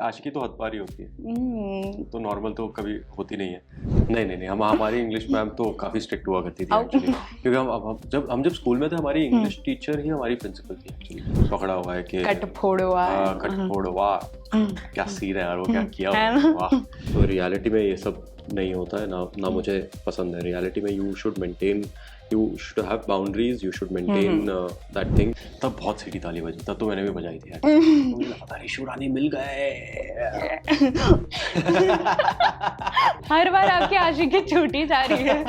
आशिकी तो हद पार ही होती है, तो नॉर्मल तो कभी होती नहीं है। नहीं, हमारी इंग्लिश मैम तो काफी स्ट्रिक्ट हुआ करती थी एक्चुअली, क्योंकि हम जब स्कूल में थे हमारी इंग्लिश टीचर ही हमारी प्रिंसिपल थी एक्चुअली। पकड़ा हुआ है कि कटफोड़वा क्या सीन है यार, वो क्या किया वाह। तो रियलिटी में ये सब नहीं होता है ना मुझे पसंद है। रियलिटी में you should have boundaries, you should maintain that thing. तब बहुत सीटी ताली बजी, तब तो मैंने भी बजाई थी यार। तो मुझे लगा था ऋषु रानी मिल गए। हर बार आपकी आशिकी छूटी जा रही है।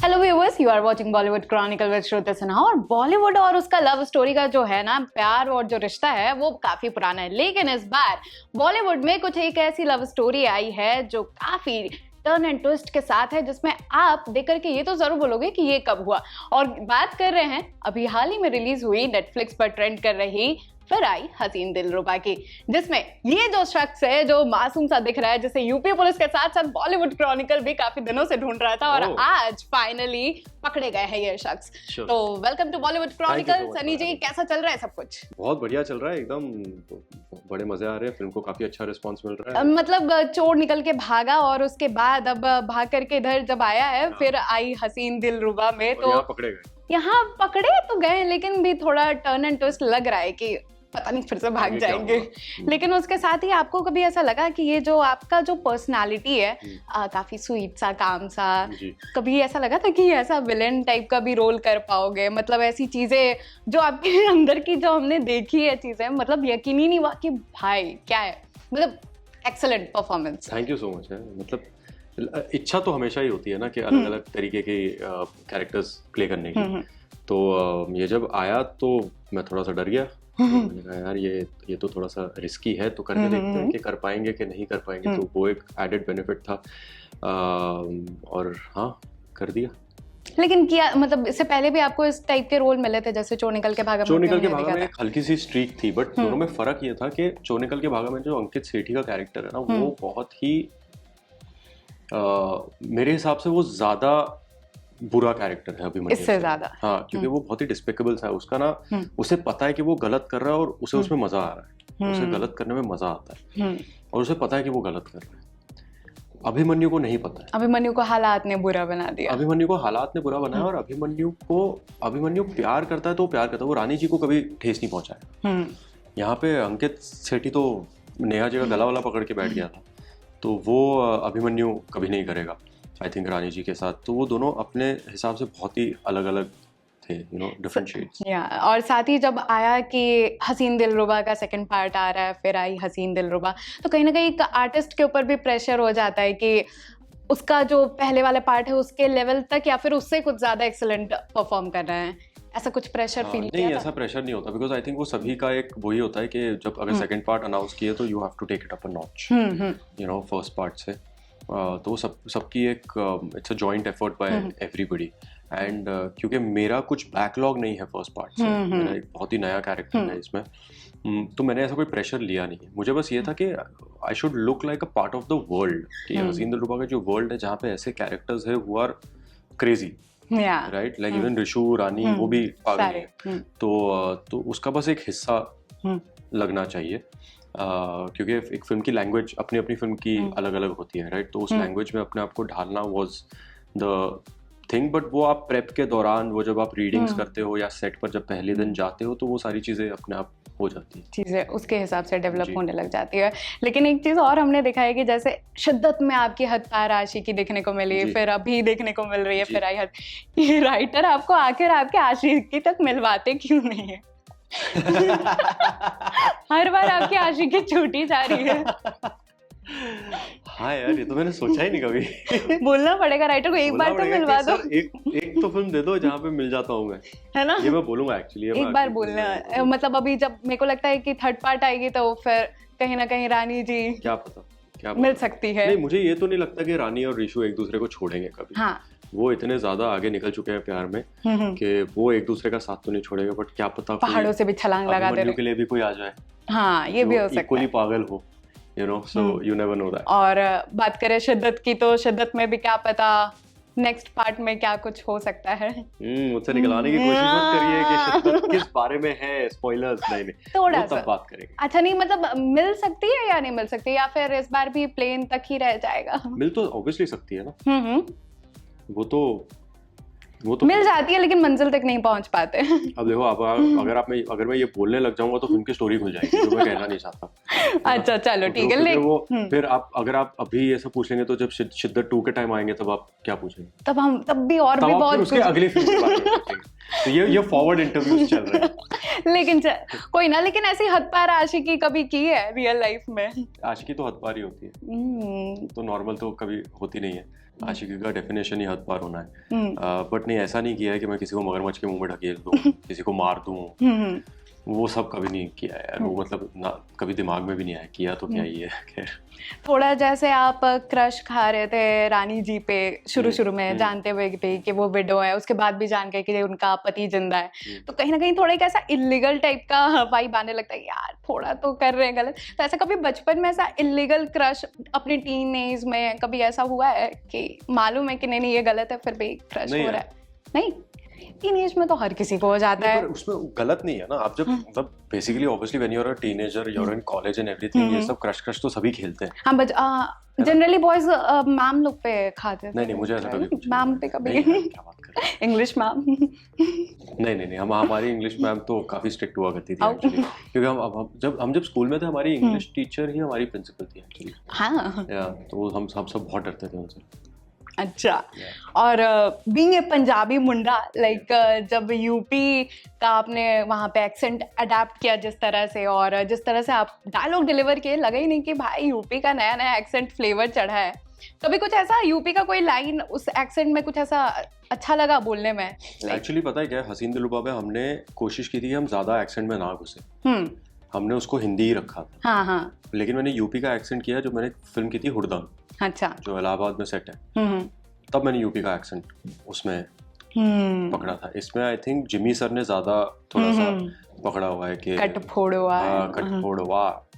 Hello viewers, you are watching Bollywood Chronicle with Shruti Sinha. और बॉलीवुड और उसका लव स्टोरी का जो है ना प्यार और जो रिश्ता है वो काफी पुराना है, लेकिन इस बार बॉलीवुड में कुछ एक ऐसी लव स्टोरी आई है जो काफी टर्न एंड ट्विस्ट के साथ है, जिसमें आप देख करके ये तो जरूर बोलोगे कि ये कब हुआ। और बात कर रहे हैं अभी हाल ही में रिलीज हुई, नेटफ्लिक्स पर ट्रेंड कर रही फिर आई हसीन दिलरुबा की, जिसमें ये जो शख्स है जो मासूम सा दिख रहा है, जिसे यूपी पुलिस के साथ साथ बॉलीवुड क्रॉनिकल भी काफी दिनों से ढूंढ रहा था और आज फाइनली पकड़े गए हैं ये शख्स। तो welcome to Bollywood Chronicle. Sunny ji, कैसा चल रहा है सब कुछ? बहुत बढ़िया चल रहा है एकदम, बड़े मजे आ रहे हैं। फिल्म को काफी अच्छा रिस्पांस मिल रहा है। मतलब चोर निकल के भागा और उसके बाद अब भाग करके इधर जब आया है फिर आई हसीन दिलरुबा में, तो यहाँ पकड़े तो गए, लेकिन भी थोड़ा टर्न एंड ट्विस्ट लग रहा है कि पता नहीं फिर से भाग जाएंगे। लेकिन उसके साथ ही आपको कभी ऐसा लगा कि ये जो आपका जो पर्सनालिटी है काफी स्वीट सा, काम सा, कभी ऐसा लगा था कि ऐसा विलेन टाइप का भी रोल कर पाओगे? मतलब ऐसी चीजें जो आपके अंदर की जो हमने देखी है चीजें, मतलब यकीन ही नहीं हुआ कि भाई क्या है, मतलब excellent performance. Thank you so much. मतलब इच्छा तो हमेशा ही होती है ना कि अलग अलग तरीके के कैरेक्टर्स प्ले करने की। तो ये जब आया तो मैं थोड़ा सा डर गया। मैंने कहा यार ये तो थोड़ा सा रिस्की है, तो करके देखते हैं कि कर पाएंगे कि नहीं कर पाएंगे। तो वो एक एडेड बेनिफिट था और हाँ, कर दिया। लेकिन किया, मतलब इससे पहले भी आपको इस टाइप के रोल मिले थे, जैसे चोर निकल के भागा में एक हल्की सी स्ट्रीक थी, बट दोनों में फर्क ये था कि चोर निकल के भागा में जो अंकित सेठी का कैरेक्टर है ना, वो बहुत ही मेरे हिसाब से वो ज्यादा बुरा कैरेक्टर है अभिमन्यु इससे ज्यादा। हाँ, क्योंकि वो बहुत ही डिस्पेकेबल सा है। उसका ना उसे पता है कि वो गलत कर रहा है और उसे उसमें मजा आ रहा है, उसे गलत करने में मजा आता है और उसे पता है कि वो गलत कर रहा है। अभिमन्यु को नहीं पता है। अभिमन्यु को हालात ने बुरा बना दिया। अभिमन्यु को हालात ने बुरा बनाया और अभिमन्यु प्यार करता है तो प्यार करता है, वो रानी जी को कभी ठेस नहीं पहुंचाया। यहाँ पे अंकित सेठी तो नेहा जी का गला वाला पकड़ के बैठ गया था, तो वो अभिमन्यु कभी नहीं करेगा आई थिंक रानी जी के साथ। तो वो दोनों अपने हिसाब से बहुत ही अलग अलग थे, यू नो, डिफरेंट शेड्स। और साथ ही जब आया कि हसीन दिलरुबा का सेकंड पार्ट आ रहा है, फिर आई हसीन दिलरुबा, तो कहीं ना कहीं एक आर्टिस्ट के ऊपर भी प्रेशर हो जाता है कि उसका जो पहले वाला पार्ट है उसके लेवल तक या फिर उससे कुछ ज्यादा एक्सीलेंट परफॉर्म कर रहे हैं। ऐसा कुछ प्रेशर फील नहीं, ऐसा प्रेशर नहीं होता, बिकॉज आई थिंक वो सभी का एक वही होता है कि जब अगर सेकंड पार्ट अनाउंस किए तो you have to take it up a notch, you know, first part से। तो सबकी एक it's a joint effort by everybody. And क्योंकि मेरा कुछ बैकलॉग नहीं है फर्स्ट पार्ट से, मेरा एक बहुत ही नया कैरेक्टर है इसमें, तो मैंने ऐसा कोई प्रेशर लिया नहीं। मुझे बस ये था कि I should look like a part of the world, कि हसीन दिलरुबा का जो वर्ल्ड है जहाँ पे ऐसे कैरेक्टर्स है who are crazy, right, like even Rishu Rani वो भी पागल है, तो उसका बस एक हिस्सा लगना चाहिए। क्योंकि एक फिल्म की लैंग्वेज अपनी फिल्म की अलग अलग होती है, राइट, तो उस लैंग्वेज में अपने आप को ढालना वाज द थिंग। बट वो आप प्रेप के दौरान, वो जब आप रीडिंग्स करते हो या सेट पर जब पहले दिन जाते हो, तो वो सारी चीजें अपने आप हो जाती है, चीजें उसके हिसाब से डेवलप होने लग जाती है। लेकिन एक चीज और हमने देखा है कि जैसे शिद्दत में आपकी हद पार आशिकी देखने को मिली, फिर अभी देखने को मिल रही है फिर आई हद, ये राइटर आपको आखिर आपके आशिकी तक मिलवाते क्यों नहीं है? हर बार आपकी आशिकी छूटी जा रही है। हाँ यार, ये तो मैंने सोचा ही नहीं कभी। बोलना पड़ेगा राइटर को, एक बार तो मिलवा दो। एक तो फिल्म दे दो जहाँ पे मिल जाता हूँ मैं, है ना? ये मैं बोलूंगा एक्चुअली, एक बार बोलना। मतलब अभी जब मेरे को लगता है कि थर्ड पार्ट आएगी तो फिर कहीं ना कहीं रानी जी क्या पता मिल सकती है। नहीं, मुझे ये तो नहीं लगता कि रानी और ऋषु एक दूसरे को छोड़ेंगे कभी। हाँ, वो इतने ज्यादा आगे निकल चुके हैं प्यार में कि वो एक दूसरे का साथ तो नहीं छोड़ेगा, बट क्या पता पहाड़ों से भी छलांग लगा दे के लिए भी कोई आ जाए। हाँ, ये भी हो सकता है, इक्वली पागल हो, you know, so you never know that। और बात करें शिद्दत की, तो शिद्दत में भी क्या पता नेक्स्ट पार्ट में क्या कुछ हो सकता है? मुझसे निकलाने की कोशिश मत करिए कि शिद्दत किस बारे में है, स्पॉयलर्स नहीं थोड़ा वो सा तब बात करेंगे। अच्छा, नहीं मतलब मिल सकती है या नहीं मिल सकती, या फिर इस बार भी प्लेन तक ही रह जाएगा? मिल तो ऑब्वियसली सकती है ना, वो तो मिल जाती है लेकिन मंजिल तक नहीं पहुंच पाते। अब देखो, अब अगर मैं ये बोलने लग जाऊंगा तो फिल्म की स्टोरी खुल जाएगी, जो मैं कहना नहीं चाहता। अच्छा चलो ठीक है, वो फिर अगर आप अभी ऐसा पूछ लेंगे तो जब शिद्दत 2 के टाइम आएंगे तब आप क्या पूछेंगे? तब भी और भी बहुत उसके अगली फिल्म के बारे में पूछेंगे। तो ये फॉरवर्ड इंटरव्यूज चल रहे हैं। लेकिन कोई ना, लेकिन ऐसी हद पार आशिकी कभी की है रियल लाइफ में? आशिकी तो हद पार ही होती है, तो नॉर्मल तो कभी होती नहीं है। आशिकी का डेफिनेशन ही हद पार होना है। बट नहीं, ऐसा नहीं किया है कि मैं किसी को मगरमच्छ के मुंह में ढकेल दूं, किसी को मार दूं, वो सब कभी नहीं किया है यार। वो मतलब ना कभी दिमाग में भी नहीं आया, किया तो क्या ही है। खैर, थोड़ा जैसे आप क्रश खा रहे थे रानी जी पे शुरू में, जानते हुए भी कि वो विडो है, उसके बाद भी जान के कि उनका पति जिंदा है, तो कहीं ना कहीं थोड़ा एक ऐसा इलीगल टाइप का वाइब आने लगता है, यार थोड़ा तो कर रहे हैं गलत। तो ऐसा कभी बचपन में ऐसा इलीगल क्रश अपने टीन एज में कभी ऐसा हुआ है कि मालूम है कि नहीं ये गलत है, फिर भी क्रश हो रहा है? नहीं, टीनेज में तो हर किसी को हो जाता है। उसमें गलत नहीं है ना। आप जब मतलब basically obviously when you are a teenager, you are in college and everything, ये सब क्रश तो सभी खेलते हैं। हाँ, बट जनरली बॉयज मैम लोग पे खाते थे। नहीं, मुझे ऐसा कभी कुछ मैम पे कभी क्या बात कर रहे हैं? इंग्लिश मैम नहीं, हमारी इंग्लिश मैम तो काफी स्ट्रिक्ट हुआ करती थी एक्चुअली, क्योंकि हम जब स्कूल में थे, हमारी इंग्लिश टीचर ही हमारी प्रिंसिपल थी एक्चुअली। हाँ, तो हम सब बहुत डरते थे उनसे। अच्छा, और being a Punjabi Munda, like जब यूपी का आपने वहाँ पे एक्सेंट अडेप्ट किया जिस तरह से, और जिस तरह से आप डायलॉग डिलीवर किए, लगा ही नहीं कि भाई यूपी का नया एक्सेंट फ्लेवर चढ़ा है। कभी कुछ ऐसा यूपी का कोई लाइन उस एक्सेंट में कुछ ऐसा अच्छा लगा बोलने में? एक्चुअली पता है क्या, हसीन दिलरुबा में हमने कोशिश की थी कि हम ज्यादा एक्सेंट में ना घुसे। हमने उसको हिंदी ही रखा था। हाँ। लेकिन मैंने यूपी का एक्सेंट किया जब मैंने फिल्म की थी हुड़दंग, अच्छा, जो इलाहाबाद में सेट है। तब मैंने यूपी का एक्सेंट उसमें पकड़ा था। इसमें आई थिंक जिमी सर ने ज्यादा थोड़ा सा पकड़ा हुआ है कि कटफोड़वा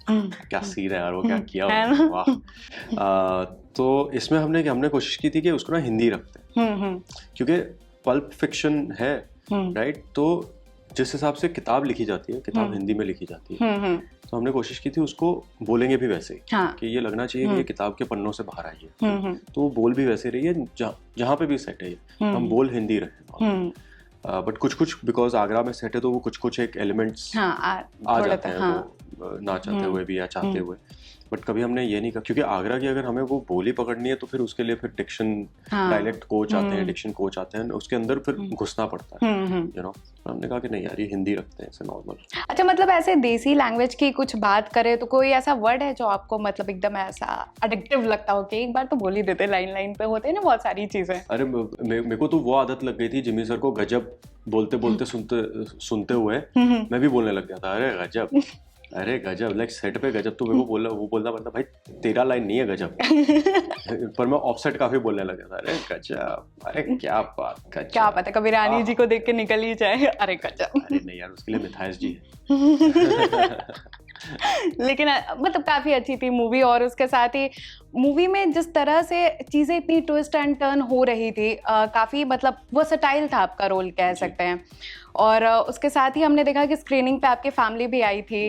क्या सीन है यार, वो क्या किया, वाह। तो इसमें हमने कोशिश की थी कि उसको ना हिंदी रखते हैं, क्योंकि पल्प फिक्शन है, राइट? तो जिस हिसाब से किताब लिखी जाती है, किताब हिंदी में लिखी जाती है, तो हमने कोशिश की थी उसको बोलेंगे भी वैसे ही, कि ये लगना चाहिए कि ये किताब के पन्नों से बाहर आई है। तो वो बोल भी वैसे रही है, जहाँ पे भी सेट है हम बोल हिंदी रहे। बट कुछ बिकॉज आगरा में सेट है, तो वो कुछ एक एलिमेंट्स आ जाते हैं, वो ना चाहते हुए भी या चाहते हुए। बट कभी हमने ये नहीं कहा, क्योंकि आगरा की अगर हमें वो बोली पकड़नी है तो फिर उसके लिए फिर डिक्शन डायलेक्ट कोच आते हैं, डिक्शन कोच आते हैं, उसके अंदर फिर घुसना पड़ता है, यू नो। हमने कहा कि नहीं यार, ये हिंदी रखते हैं, ऐसे नॉर्मल। अच्छा, मतलब ऐसे देसी लैंग्वेज की कुछ बात करें तो कोई ऐसा वर्ड है जो आपको मतलब एकदम ऐसा एडिक्टिव लगता हो कि एक बार तो बोल ही देते, लाइन पे होते हैं ना बहुत सारी चीजें? अरे मेरे को तो वो आदत लग गई थी जिमी सर को गजब बोलते सुनते हुए मैं भी बोलने लग गया था, अरे गजब, लाइक सेट पे गजब। तो मेरे को वो बोलना पड़ता, भाई तेरा लाइन नहीं है गजब। पर मैं ऑफसेट काफी बोलने लगा था, अरे गजब, अरे क्या बात, गजब। क्या पता कभी रानी जी को देख के निकल ही जाए, अरे गजब। अरे नहीं यार, उसके लिए मिथाइस जी है। लेकिन मतलब काफी अच्छी थी मूवी, और उसके साथ ही मूवी में जिस तरह से चीजें इतनी ट्विस्ट एंड टर्न हो रही थी, काफी मतलब वर्सेटाइल था आपका रोल, कह सकते हैं। और उसके साथ ही हमने देखा कि स्क्रीनिंग पे आपकी फैमिली भी आई थी,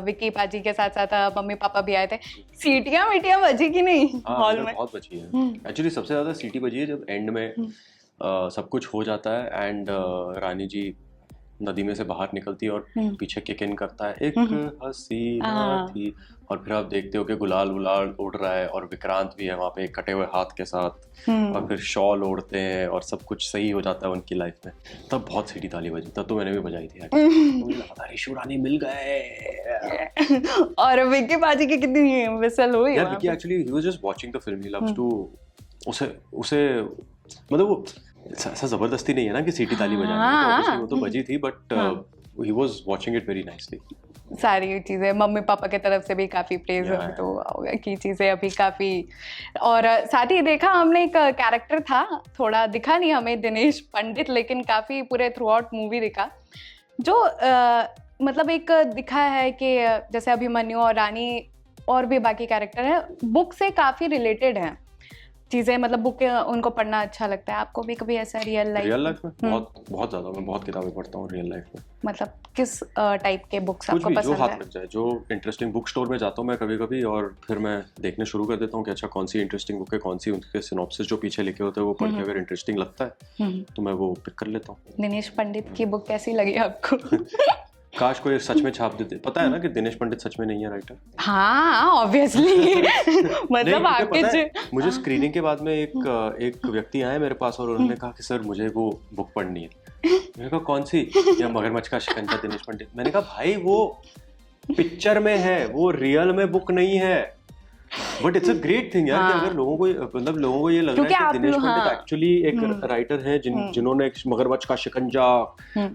विकी पाजी के साथ साथ मम्मी पापा भी आए थे। सीटियां मीटियां बजी कि नहीं हॉल में? बहुत बची है एक्चुअली। सबसे ज्यादा सीटी बजी है जब एंड में सब कुछ हो जाता है एंड रानी जी नदी में से बाहर निकलती है और पीछे किक इन करता है, एक हसीना थी, और फिर आप देखते हो कि गुलाल उड़ रहा है और विक्रांत भी है वहाँ पे कटे हुए हाथ के साथ, और फिर शॉल ओढ़ते हैं और सब कुछ सही हो जाता है उनकी लाइफ में। तब बहुत सीटी ताली बजी, तब तो मैंने भी बजाई थी। मुझे लगा था ऋषु रानी मिल गए। और विक्की पाजी की कितनी विसल हुई यार। Vicky actually he was just watching the film, he loves to उसे मतलब वो ऐसा जबरदस्ती नहीं है ना कि सीटी ताली बजानी, तो वो तो बजी थी, but he was watching it very nicely. सारी चीजें मम्मी पापा की तरफ से भी काफी प्रेज तो होगा की चीजें अभी काफी। और साथ ही देखा हमने एक कैरेक्टर था, थोड़ा दिखा नहीं हमें, दिनेश पंडित, लेकिन काफी पूरे थ्रू आउट मूवी दिखा, जो मतलब एक दिखा है कि जैसे अभिमन्यु और रानी और भी बाकी कैरेक्टर है बुक से काफी रिलेटेड है, चीजें, मतलब बुक उनको पढ़ना अच्छा लगता है? आपको भी कभी ऐसा रियल लाइफ में? बहुत बहुत ज्यादा, मैं बहुत किताबें पढ़ता हूँ रियल लाइफ में। मतलब किस टाइप के बुक्स आपको कुछ भी पसंद जो हाथ है? लग जाए, जो इंटरेस्टिंग। बुक स्टोर में जाता हूँ मैं कभी कभी, और फिर मैं देखने शुरू कर देता हूँ कि अच्छा कौन सी इंटरेस्टिंग बुक है, कौन सी उनके सिनॉप्सिस जो पीछे लिखे होते हैं वो पढ़ के अगर इंटरेस्टिंग लगता है तो मैं वो पिक कर लेता हूँ। दिनेश पंडित की बुक कैसी लगी आपको? काश कोई सच में छाप देते। पता है ना कि दिनेश पंडित सच में नहीं है राइटर। हाँ ऑब्वियसली। मतलब आपके मुझे स्क्रीनिंग के बाद में एक व्यक्ति आया मेरे पास और उन्होंने कहा कि सर मुझे वो बुक पढ़नी है। मैंने कहा कौन सी? या मगरमच्छ का शिकंजा दिनेश पंडित। मैंने कहा भाई वो पिक्चर में है, वो रियल में बुक नहीं है। But it's a great thing यार कि अगर लोगों को ये लग रहा है कि दिनेश पंडित एक्चुअली एक राइटर है जिन्होंने मगरमच्छ का शिकंजा,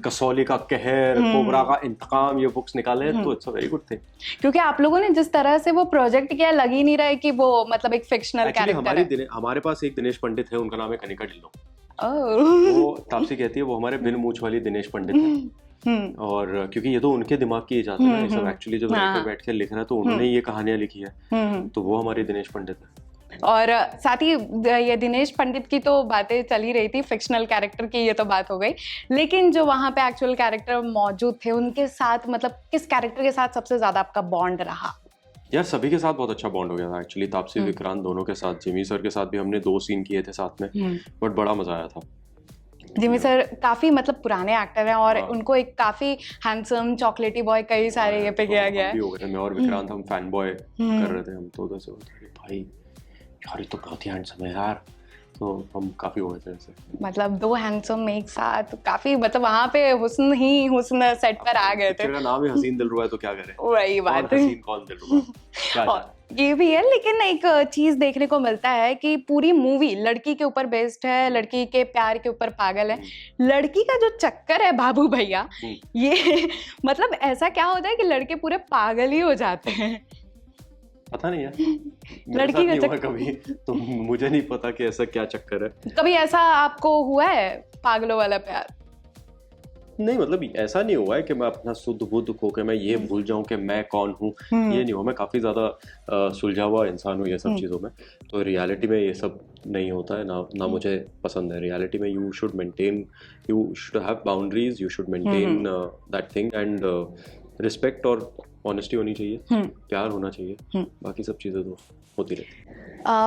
कसौली का कहर, कोबरा का इंतकाम, ये बुक्स निकाले हैं, तो it's a very good thing. क्योंकि आप लोगों ने जिस तरह से वो प्रोजेक्ट किया, लग ही नहीं रहा है कि वो मतलब एक फिक्शनल कैरेक्टर है। हमारे पास एक दिनेश पंडित है, उनका नाम है कनिका ढिल्लों। वो तापसी कहती है वो हमारे बिन मूछ वाली दिनेश पंडित है। और क्योंकि ये तो उनके दिमाग की इजाजत है ना, ये सब एक्चुअली जब राइटर बैठ के लिख रहा है तो उन्होंने ये कहानियां लिखी है, तो वो हमारी दिनेश पंडित है। और साथ ही ये दिनेश पंडित की तो बातें चल ही रही थी, फिक्शनल कैरेक्टर की ये तो बात हो गई, लेकिन जो वहां पे एक्चुअल कैरेक्टर मौजूद थे उनके साथ मतलब किस कैरेक्टर के साथ सबसे ज्यादा आपका बॉन्ड रहा? यार सभी के साथ बहुत अच्छा बॉन्ड हो गया था एक्चुअली, तापसी विक्रांत दोनों के साथ। जिमी सर के साथ भी हमने 2 सीन किए थे साथ में, बट बड़ा मजा आया था। जिमी सर काफी मतलब पुराने एक्टर हैं और उनको एक काफी हैंडसम चॉकलेटी बॉय कई सारे ये पे किया गया है। मैं और विक्रांत हम फैन बॉय कर रहे थे, हम तो उधर से भाई यार ये तो बहुत ही हैंडसम है यार, तो हम काफी हो गए थे ऐसे। मतलब 2 हैंडसम एक साथ, काफी मतलब वहाँ पे हुस्न ही हुस्न सेट पर आ गए थे। तेरा नाम ही हसीन दिलरुबा है तो क्या करें। वही बात है, हसीन कौन दिलरुबा। ये भी है, लेकिन एक चीज देखने को मिलता है कि पूरी मूवी लड़की के ऊपर बेस्ड है, लड़की के प्यार के ऊपर पागल है। लड़की का जो चक्कर है बाबू भैया, ये मतलब ऐसा क्या होता है कि लड़के पूरे पागल ही हो जाते हैं? पता नहीं यार, लड़की का चक्कर कभी, तो मुझे नहीं पता कि ऐसा क्या चक्कर है। कभी ऐसा आपको हुआ है पागलों वाला प्यार? नहीं, मतलब ऐसा नहीं हुआ है कि मैं अपना शुद्ध बुद्ध खो के मैं ये भूल जाऊं कि मैं कौन हूँ, ये नहीं हुआ। मैं काफी ज्यादा सुलझा हुआ इंसान हूँ ये सब चीजों में, तो रियलिटी में ये सब नहीं होता है ना मुझे पसंद है। रियलिटी में you should have boundaries, you should maintain that thing, and respect और ऑनेस्टी होनी चाहिए, प्यार होना चाहिए, बाकी सब चीजें तो होती रहती है।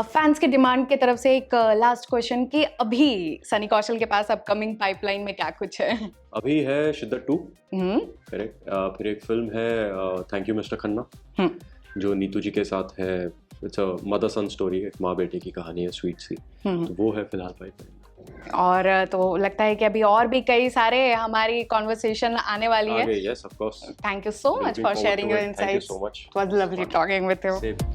फैंस के डिमांड के तरफ से एक लास्ट क्वेश्चन कि अभी सनी कौशल के पास अपकमिंग पाइपलाइन में क्या कुछ है? अभी है शिद्दत 2, करेक्ट। फिर एक फिल्म है थैंक यू मिस्टर खन्ना, जो नीतू जी के साथ है। It's a mother sun story, एक माँ बेटे की कहानी है स्वीट सी, तो वो है फिलहाल पाइपलाइन। और तो लगता है कि अभी और भी कई सारे हमारी कॉन्वर्सेशन आने वाली है। Yes, of course. Thank you so much for sharing your insights. Thank you so much. It was lovely talking with you. Same.